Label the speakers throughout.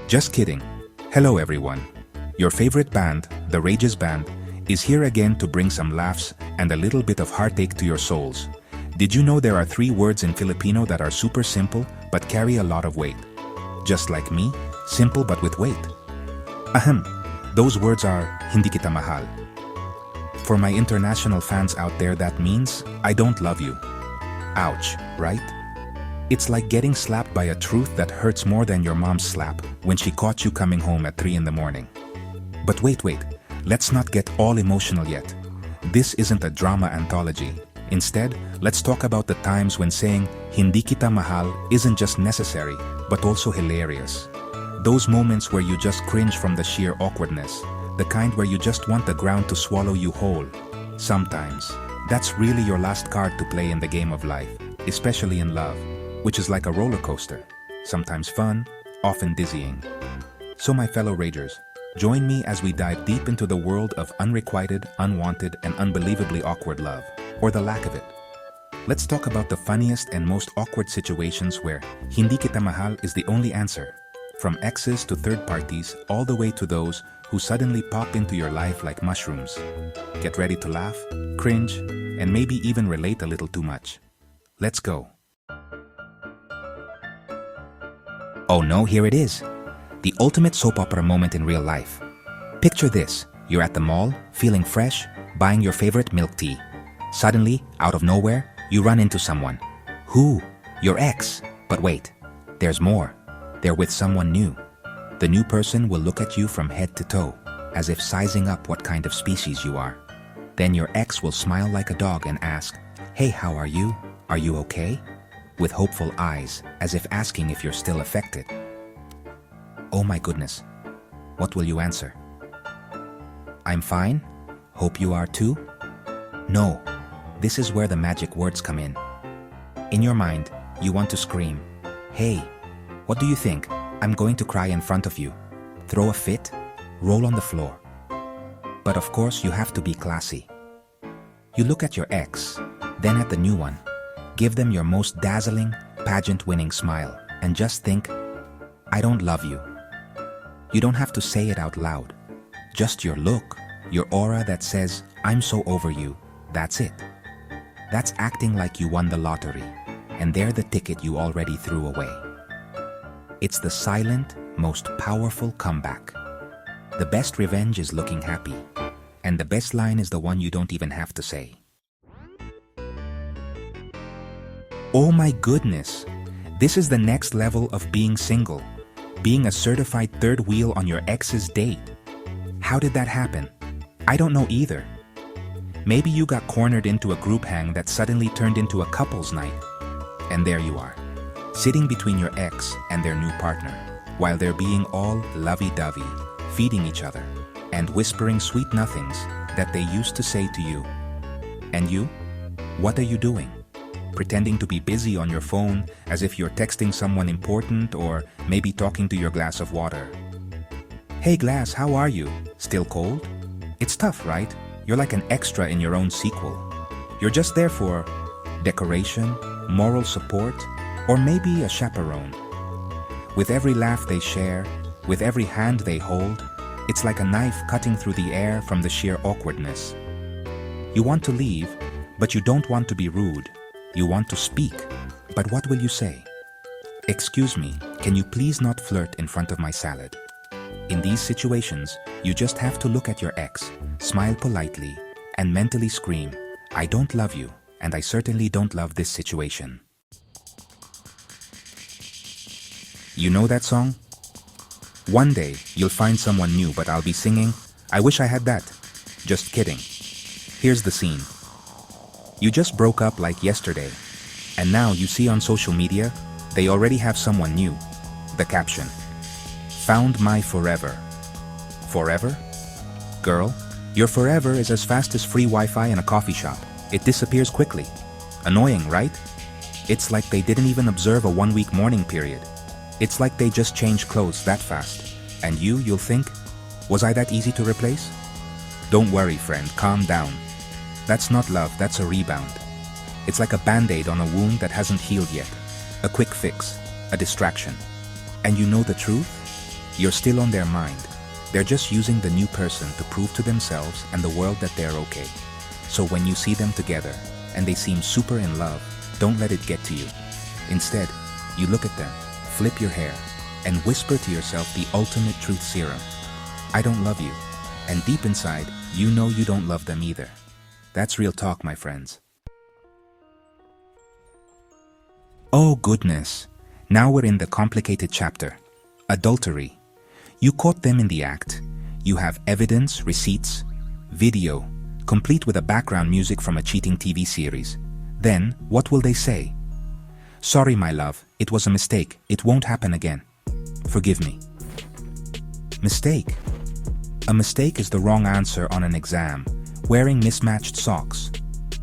Speaker 1: Just kidding. Hello everyone. Your favorite band, the Rages Band, is here again to bring some laughs and a little bit of heartache to your souls. Did you know there are 3 words in Filipino that are super simple but carry a lot of weight? Just like me, simple but with weight. Ahem. Those words are hindi kita mahal. For my international fans out there, that means I don't love you. Ouch, right? It's like getting slapped by a truth that hurts more than your mom's slap when she caught you coming home at 3 in the morning. But wait, let's not get all emotional yet. This isn't a drama anthology. Instead, let's talk about the times when saying hindi kita mahal isn't just necessary, but also hilarious. Those moments where you just cringe from the sheer awkwardness, the kind where you just want the ground to swallow you whole. Sometimes, that's really your last card to play in the game of life, especially in love, which is like a roller coaster, sometimes fun, often dizzying. So my fellow Ragers, join me as we dive deep into the world of unrequited, unwanted, and unbelievably awkward love, or the lack of it. Let's talk about the funniest and most awkward situations where hindi kita mahal is the only answer. From exes to third parties, all the way to those who suddenly pop into your life like mushrooms. Get ready to laugh, cringe, and maybe even relate a little too much. Let's go. Oh no, here it is. The ultimate soap opera moment in real life. Picture this. You're at the mall, feeling fresh, buying your favorite milk tea. Suddenly, out of nowhere, you run into someone. Who? Your ex. But wait, there's more. They're with someone new. The new person will look at you from head to toe, as if sizing up what kind of species you are. Then your ex will smile like a dog and ask, "Hey, how are you? Are you okay?" With hopeful eyes, as if asking if you're still affected. Oh my goodness. What will you answer? I'm fine. Hope you are too? No. This is where the magic words come in. In your mind, you want to scream, "Hey, what do you think? I'm going to cry in front of you. Throw a fit? Roll on the floor." But of course, you have to be classy. You look at your ex, then at the new one. Give them your most dazzling, pageant-winning smile, and just think, "I don't love you." You don't have to say it out loud. Just your look, your aura that says, "I'm so over you." That's it. That's acting like you won the lottery, and they're the ticket you already threw away. It's the silent, most powerful comeback. The best revenge is looking happy, and the best line is the one you don't even have to say. Oh my goodness! This is the next level of being single. Being a certified third wheel on your ex's date. How did that happen? I don't know either. Maybe you got cornered into a group hang that suddenly turned into a couple's night. And there you are, sitting between your ex and their new partner, while they're being all lovey-dovey, feeding each other, and whispering sweet nothings that they used to say to you. And you? What are you doing? Pretending to be busy on your phone as if you're texting someone important or maybe talking to your glass of water. "Hey glass, how are you? Still cold?" It's tough, right? You're like an extra in your own sequel. You're just there for decoration, moral support, or maybe a chaperone. With every laugh they share, with every hand they hold, it's like a knife cutting through the air from the sheer awkwardness. You want to leave, but you don't want to be rude. You want to speak, but what will you say? "Excuse me, can you please not flirt in front of my salad?" In these situations, you just have to look at your ex, smile politely, and mentally scream, "I don't love you, and I certainly don't love this situation." You know that song? One day, you'll find someone new, but I'll be singing, "I wish I had that." Just kidding. Here's the scene. You just broke up like yesterday, and now you see on social media, they already have someone new. The caption, "Found my forever." Forever? Girl, your forever is as fast as free Wi-Fi in a coffee shop. It disappears quickly. Annoying, right? It's like they didn't even observe a 1-week mourning period. It's like they just changed clothes that fast. And you'll think, was I that easy to replace? Don't worry, friend, calm down. That's not love, that's a rebound. It's like a band-aid on a wound that hasn't healed yet. A quick fix, a distraction. And you know the truth? You're still on their mind. They're just using the new person to prove to themselves and the world that they're okay. So when you see them together and they seem super in love, don't let it get to you. Instead, you look at them, flip your hair, and whisper to yourself the ultimate truth serum. I don't love you. And deep inside, you know you don't love them either. That's real talk, my friends. Oh goodness. Now we're in the complicated chapter. Adultery. You caught them in the act. You have evidence, receipts, video, complete with a background music from a cheating TV series. Then, what will they say? Sorry, my love, it was a mistake. It won't happen again. Forgive me. Mistake. A mistake is the wrong answer on an exam, wearing mismatched socks,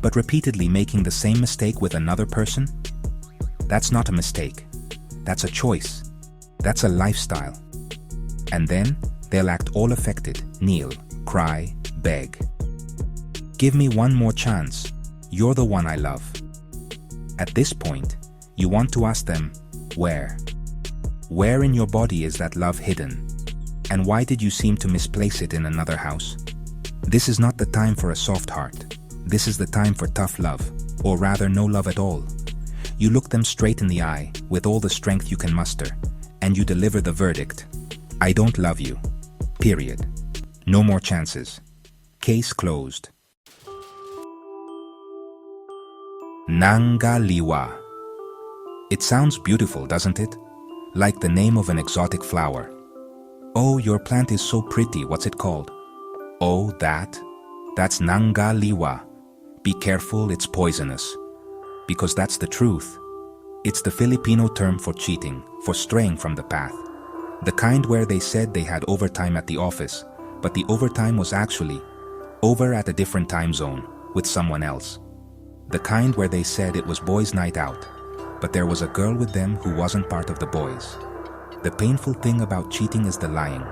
Speaker 1: but repeatedly making the same mistake with another person? That's not a mistake. That's a choice. That's a lifestyle. And then they'll act all affected, kneel, cry, beg. Give me one more chance. You're the one I love. At this point, you want to ask them, where? Where in your body is that love hidden? And why did you seem to misplace it in another house? This is not the time for a soft heart. This is the time for tough love, or rather no love at all. You look them straight in the eye with all the strength you can muster, and you deliver the verdict. I don't love you. Period. No more chances. Case closed. Nangaliwa. It sounds beautiful, doesn't it? Like the name of an exotic flower. Oh, your plant is so pretty. What's it called? Oh, that's Nangaliwa. Be careful, it's poisonous. Because that's the truth. It's the Filipino term for cheating, for straying from the path. The kind where they said they had overtime at the office, but the overtime was actually over at a different time zone with someone else. The kind where they said it was boys' night out, but there was a girl with them who wasn't part of the boys. The painful thing about cheating is the lying,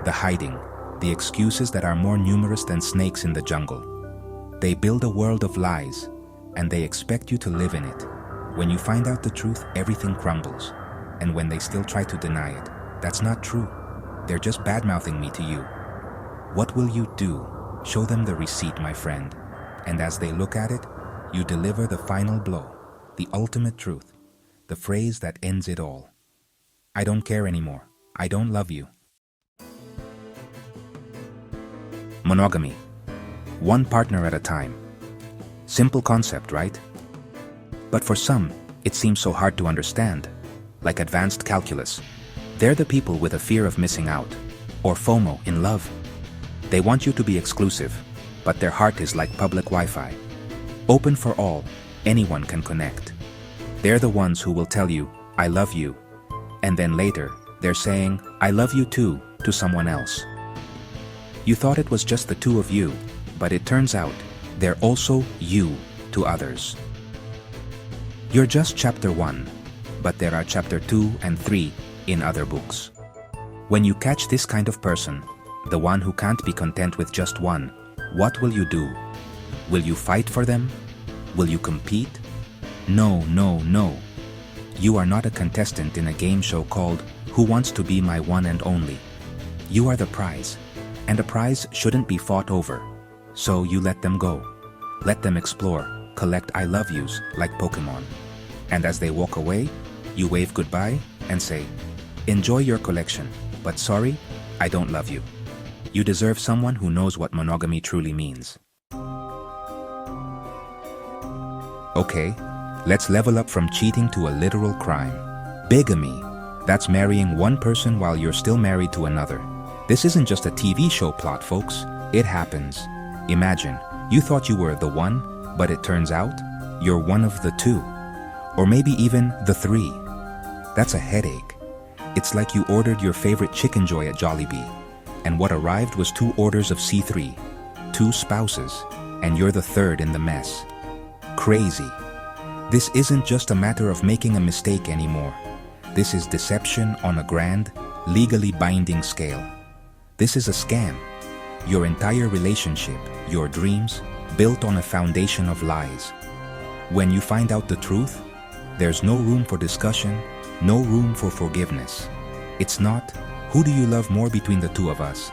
Speaker 1: the hiding, the excuses that are more numerous than snakes in the jungle. They build a world of lies, and they expect you to live in it. When you find out the truth, everything crumbles. And when they still try to deny it, that's not true. They're just bad-mouthing me to you. What will you do? Show them the receipt, my friend. And as they look at it, you deliver the final blow, the ultimate truth, the phrase that ends it all. I don't care anymore. I don't love you. Monogamy. One partner at a time. Simple concept, right? But for some, it seems so hard to understand, like advanced calculus. They're the people with a fear of missing out, or FOMO in love. They want you to be exclusive, but their heart is like public Wi-Fi. Open for all, anyone can connect. They're the ones who will tell you, I love you, and then later, they're saying, I love you too, to someone else. You thought it was just the two of you, but it turns out, they're also you to others. You're just chapter 1, but there are chapter 2 and 3 in other books. When you catch this kind of person, the one who can't be content with just one, what will you do? Will you fight for them? Will you compete? No, no, no. You are not a contestant in a game show called Who Wants to Be My One and Only? You are the prize, and a prize shouldn't be fought over. So you let them go. Let them explore, collect I love yous like Pokemon. And as they walk away, you wave goodbye and say, enjoy your collection, but sorry, I don't love you. You deserve someone who knows what monogamy truly means. Okay, let's level up from cheating to a literal crime. Bigamy. That's marrying one person while you're still married to another. This isn't just a TV show plot, folks. It happens. Imagine, you thought you were the one, but it turns out, you're one of the two. Or maybe even the three. That's a headache. It's like you ordered your favorite Chicken Joy at Jollibee, and what arrived was 2 orders of C3, 2 spouses, and you're the third in the mess. Crazy. This isn't just a matter of making a mistake anymore. This is deception on a grand, legally binding scale. This is a scam. Your entire relationship, your dreams, built on a foundation of lies. When you find out the truth, there's no room for discussion, no room for forgiveness. It's not, Who do you love more between the two of us?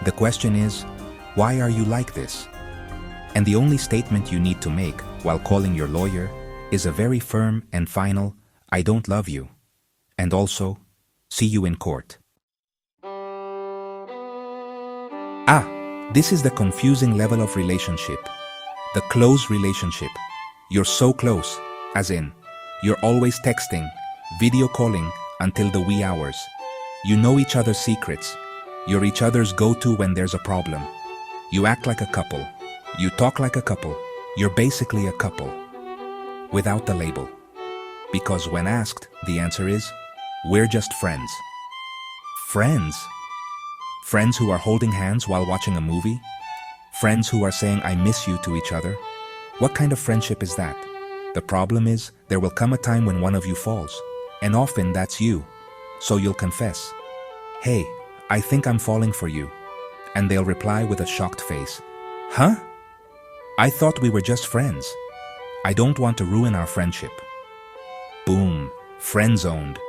Speaker 1: The question is, why are you like this? And the only statement you need to make while calling your lawyer is a very firm and final, I don't love you. And also, see you in court. This is the confusing level of relationship. The close relationship. You're so close, as in, you're always texting, video calling until the wee hours. You know each other's secrets. You're each other's go-to when there's a problem. You act like a couple. You talk like a couple. You're basically a couple. Without the label. Because when asked, the answer is, we're just friends. Friends? Friends who are holding hands while watching a movie? Friends who are saying I miss you to each other? What kind of friendship is that? The problem is, there will come a time when one of you falls. And often that's you. So you'll confess, hey, I think I'm falling for you. And they'll reply with a shocked face, huh? I thought we were just friends. I don't want to ruin our friendship. Boom, friend-zoned.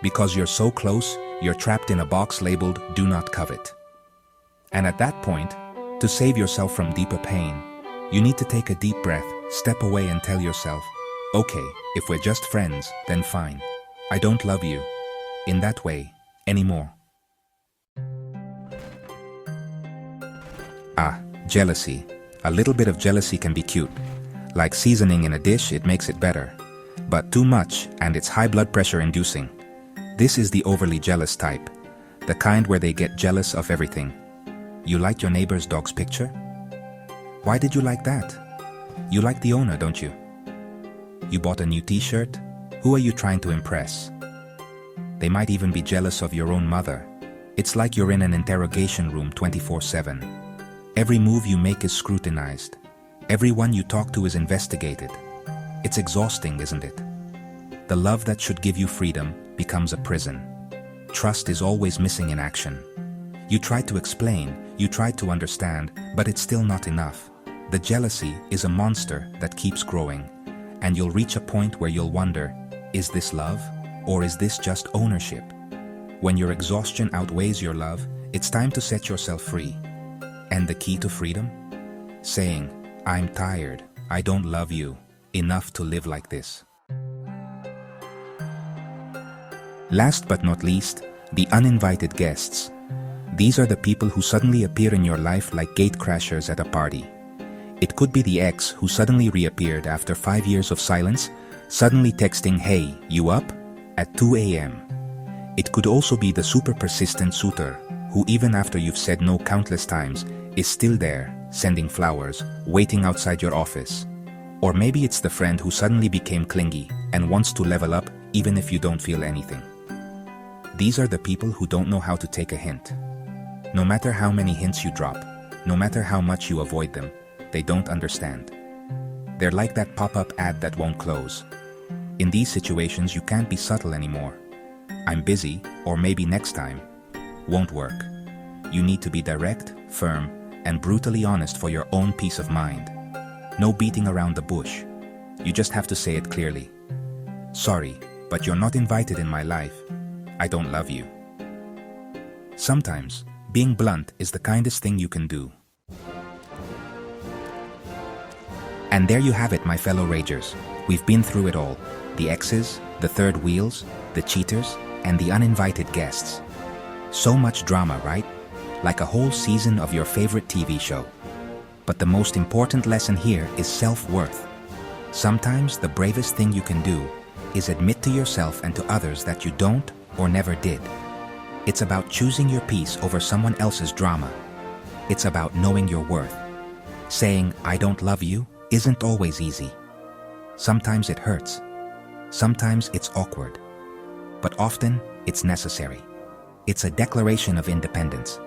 Speaker 1: Because you're so close, you're trapped in a box labeled do not covet. And at that point, to save yourself from deeper pain, you need to take a deep breath, step away and tell yourself, okay, if we're just friends, then fine. I don't love you in that way anymore. Jealousy. A little bit of jealousy can be cute. Like seasoning in a dish, it makes it better. But too much, and it's high blood pressure inducing. This is the overly jealous type. The kind where they get jealous of everything. You like your neighbor's dog's picture? Why did you like that? You like the owner, don't you? You bought a new t-shirt? Who are you trying to impress? They might even be jealous of your own mother. It's like you're in an interrogation room 24/7. Every move you make is scrutinized. Everyone you talk to is investigated. It's exhausting, isn't it? The love that should give you freedom becomes a prison. Trust is always missing in action. You try to explain, you try to understand, but it's still not enough. The jealousy is a monster that keeps growing, and you'll reach a point where you'll wonder, is this love, or is this just ownership? When your exhaustion outweighs your love, it's time to set yourself free. And the key to freedom? Saying, I'm tired, I don't love you, enough to live like this. Last but not least, the uninvited guests. These are the people who suddenly appear in your life like gatecrashers at a party. It could be the ex who suddenly reappeared after 5 years of silence, suddenly texting, hey, you up? At 2 a.m. It could also be the super persistent suitor, who even after you've said no countless times, is still there, sending flowers, waiting outside your office. Or maybe it's the friend who suddenly became clingy and wants to level up even if you don't feel anything. These are the people who don't know how to take a hint. No matter how many hints you drop, no matter how much you avoid them, they don't understand. They're like that pop-up ad that won't close. In these situations, you can't be subtle anymore. I'm busy, or maybe next time, won't work. You need to be direct, firm, and brutally honest for your own peace of mind. No beating around the bush. You just have to say it clearly. Sorry, but you're not invited in my life. I don't love you. Sometimes, being blunt is the kindest thing you can do. And there you have it, my fellow ragers. We've been through it all. The exes, the third wheels, the cheaters, and the uninvited guests. So much drama, right? Like a whole season of your favorite TV show. But the most important lesson here is self-worth. Sometimes the bravest thing you can do is admit to yourself and to others that you don't or never did. It's about choosing your peace over someone else's drama. It's about knowing your worth. Saying, I don't love you, isn't always easy. Sometimes it hurts. Sometimes it's awkward. But often, it's necessary. It's a declaration of independence.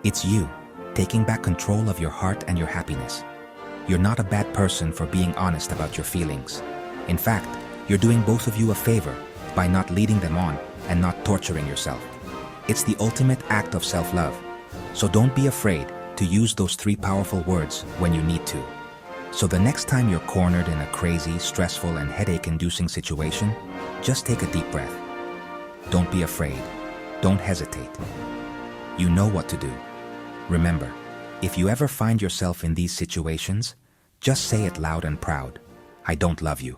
Speaker 1: It's you, taking back control of your heart and your happiness. You're not a bad person for being honest about your feelings. In fact, you're doing both of you a favor by not leading them on and not torturing yourself. It's the ultimate act of self-love. So don't be afraid to use those 3 powerful words when you need to. So the next time you're cornered in a crazy, stressful, and headache-inducing situation, just take a deep breath. Don't be afraid. Don't hesitate. You know what to do. Remember, if you ever find yourself in these situations, just say it loud and proud. I don't love you.